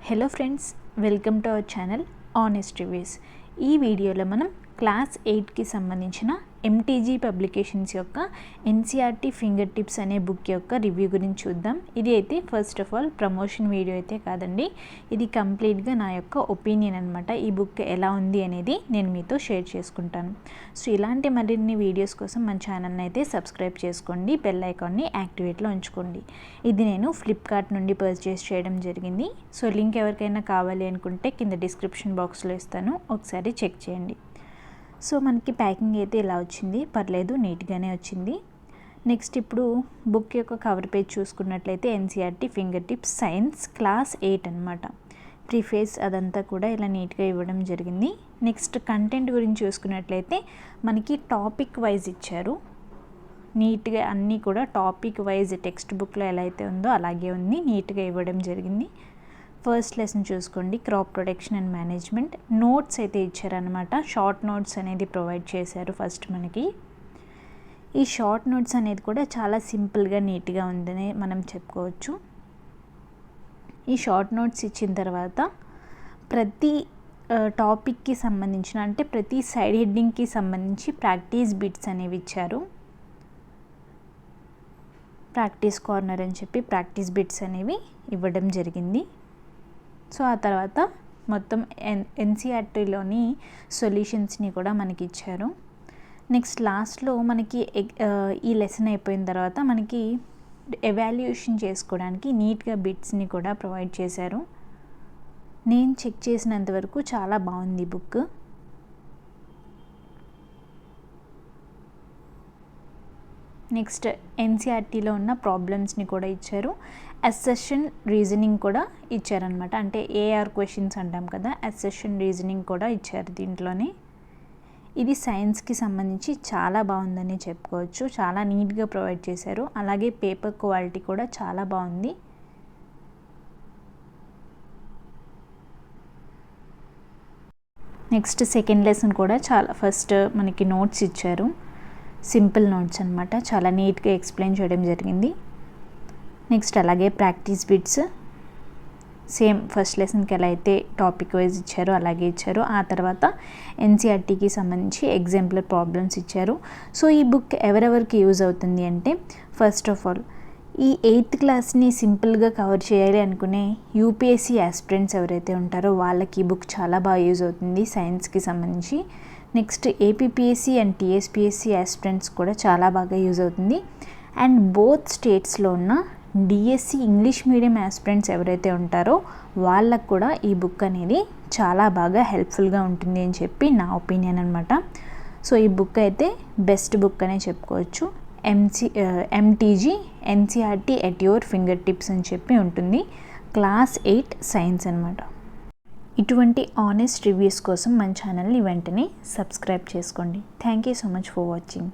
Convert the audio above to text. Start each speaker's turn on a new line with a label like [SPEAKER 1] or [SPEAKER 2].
[SPEAKER 1] Hello friends, welcome to our channel honest reviews. ఈ వీడియోలో మనం క్లాస్ 8కి సంబంధించిన ఎంటీజీ పబ్లికేషన్స్ యొక్క ఎన్సీఆర్టీ ఫింగర్ టిప్స్ అనే బుక్ యొక్క రివ్యూ గురించి చూద్దాం. ఇది అయితే first of all promotion video అయితే కాదండి, ఇది కంప్లీట్గా నా యొక్క ఒపీనియన్ అనమాట. ఈ బుక్ ఎలా ఉంది అనేది నేను మీతో షేర్ చేసుకుంటాను. సో ఇలాంటి మరిన్ని వీడియోస్ కోసం మన ఛానల్ని అయితే సబ్స్క్రైబ్ చేసుకోండి, బెల్ ఐకాన్ని యాక్టివేట్లో ఉంచుకోండి. ఇది నేను ఫ్లిప్కార్ట్ నుండి పర్చేస్ చేయడం జరిగింది. సో లింక్ ఎవరికైనా కావాలి అనుకుంటే కింద డిస్క్రిప్షన్ బాక్స్లో ఇస్తాను, ఒకసారి చెక్ చేయండి. సో మనకి ప్యాకింగ్ అయితే ఇలా వచ్చింది, పర్లేదు, నీట్గానే వచ్చింది. నెక్స్ట్ ఇప్పుడు బుక్ యొక్క కవర్ పేజ్ చూసుకున్నట్లయితే NCERT finger tips science class 8 అనమాట. ప్రీఫేస్ అదంతా కూడా ఇలా నీట్గా ఇవ్వడం జరిగింది. నెక్స్ట్ కంటెంట్ గురించి చూసుకున్నట్లయితే మనకి టాపిక్ వైజ్ ఇచ్చారు. నీట్గా అన్నీ కూడా టాపిక్ వైజ్ టెక్స్ట్ బుక్లో ఎలా అయితే ఉందో అలాగే ఉంది, నీట్గా ఇవ్వడం జరిగింది. ఫస్ట్ లెసన్ చూసుకోండి, crop protection and management. Notes అయితే ఇచ్చారనమాట, షార్ట్ నోట్స్ అనేది ప్రొవైడ్ చేశారు. ఫస్ట్ మనకి ఈ షార్ట్ నోట్స్ అనేది కూడా చాలా సింపుల్గా నీట్గా ఉందని మనం చెప్పుకోవచ్చు. ఈ షార్ట్ నోట్స్ ఇచ్చిన తర్వాత ప్రతి టాపిక్కి సంబంధించిన, అంటే ప్రతి సైడ్ హెడ్డింగ్కి సంబంధించి ప్రాక్టీస్ బిట్స్ అనేవి ఇచ్చారు. ప్రాక్టీస్ కార్నర్ అని చెప్పి ప్రాక్టీస్ బిట్స్ అనేవి ఇవ్వడం జరిగింది. సో ఆ తర్వాత మొత్తం ఎన్సీఆర్టీలోని సొల్యూషన్స్ని కూడా మనకి ఇచ్చారు. నెక్స్ట్ లాస్ట్లో మనకి ఈ లెసన్ అయిపోయిన తర్వాత మనకి ఎవాల్యుయేషన్ చేసుకోవడానికి నీట్గా బిట్స్ని కూడా ప్రొవైడ్ చేశారు. నేను చెక్ చేసినంత వరకు చాలా బాగుంది బుక్. నెక్స్ట్ ఎన్సీఆర్టీలో ఉన్న ప్రాబ్లమ్స్ని కూడా ఇచ్చారు. అసెషన్ రీజనింగ్ కూడా ఇచ్చారనమాట, అంటే ఏఆర్ క్వశ్చన్స్ అంటాం కదా, అసెషన్ రీజనింగ్ కూడా ఇచ్చారు దీంట్లోనే. ఇది సైన్స్కి సంబంధించి చాలా బాగుందని చెప్పుకోవచ్చు, చాలా నీట్గా ప్రొవైడ్ చేశారు. అలాగే పేపర్ క్వాలిటీ కూడా చాలా బాగుంది. నెక్స్ట్ సెకండ్ లెసన్ కూడా చాలా, ఫస్ట్ మనకి నోట్స్ ఇచ్చారు, సింపుల్ నోట్స్ అనమాట, చాలా నీట్గా ఎక్స్ప్లెయిన్ చేయడం జరిగింది. నెక్స్ట్ అలాగే ప్రాక్టీస్ బిట్స్ సేమ్ ఫస్ట్ లెసన్కి ఎలా అయితే టాపిక్ వైజ్ ఇచ్చారో అలాగే ఇచ్చారు. ఆ తర్వాత ఎన్సీఆర్టీకి సంబంధించి ఎగ్జాంపులర్ ప్రాబ్లమ్స్ ఇచ్చారు. సో ఈ బుక్ ఎవరెవరికి యూజ్ అవుతుంది అంటే, ఫస్ట్ ఆఫ్ ఆల్ ఈ 8th క్లాస్ని సింపుల్గా కవర్ చేయాలి అనుకునే యూపీఎస్సీ ఆస్పిరెంట్స్ ఎవరైతే ఉంటారో వాళ్ళకి ఈ బుక్ చాలా బాగా యూజ్ అవుతుంది సైన్స్కి సంబంధించి. Next APPSC and TSPSC aspirants కూడా చాలా బాగా యూజ్ అవుతుంది. అండ్ బోత్ స్టేట్స్లో ఉన్న డిఎస్సి ఇంగ్లీష్ మీడియం ఆస్పిరెంట్స్ ఎవరైతే ఉంటారో వాళ్ళకు కూడా ఈ బుక్ అనేది చాలా బాగా హెల్ప్ఫుల్గా ఉంటుంది అని చెప్పి నా ఒపీనియన్ అనమాట. సో ఈ బుక్ అయితే బెస్ట్ బుక్ అనే చెప్పుకోవచ్చు. MTG NCERT at your finger tips అని చెప్పి ఉంటుంది, క్లాస్ 8 సైన్స్ అనమాట. ఇటువంటి ఆనెస్ట్ రివ్యూస్ కోసం మన ఛానల్ని వెంటనే సబ్స్క్రైబ్ చేసుకోండి. Thank you so much for watching.